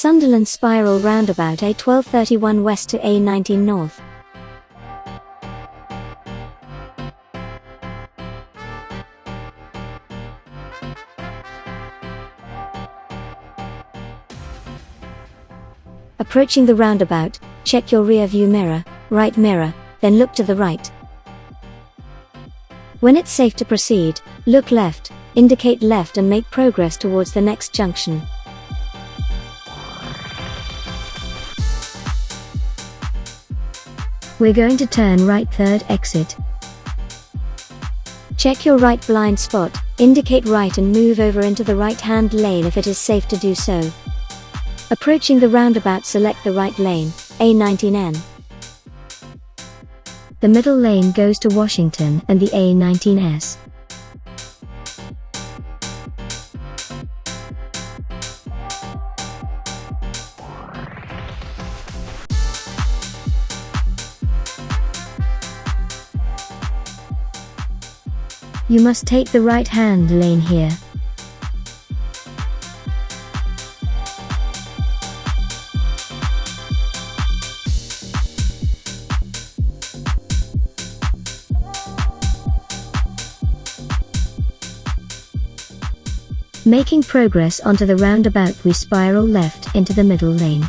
Sunderland spiral roundabout A1231 west to A19 north. Approaching the roundabout, check your rear view mirror, right mirror, then look to the right. When it's safe to proceed, look left, indicate left and make progress towards the next junction. We're going to turn right, third exit. Check your right blind spot, indicate right and move over into the right-hand lane if it is safe to do so. Approaching the roundabout, select the right lane, A19N. The middle lane goes to Washington and the A19S. You must take the right-hand lane here. Making progress onto the roundabout, we spiral left into the middle lane.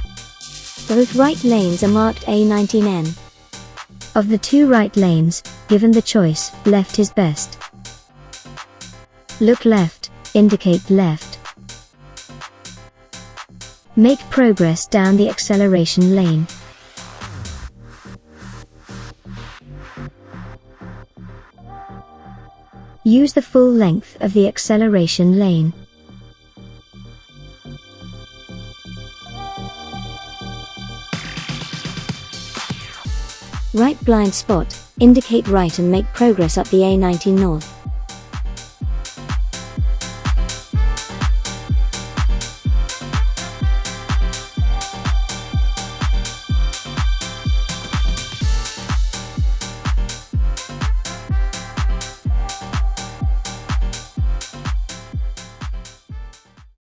Both right lanes are marked A19N. Of the two right lanes, given the choice, left is best. Look left, indicate left. Make progress down the acceleration lane. Use the full length of the acceleration lane. Right blind spot, indicate right and make progress up the A19 north.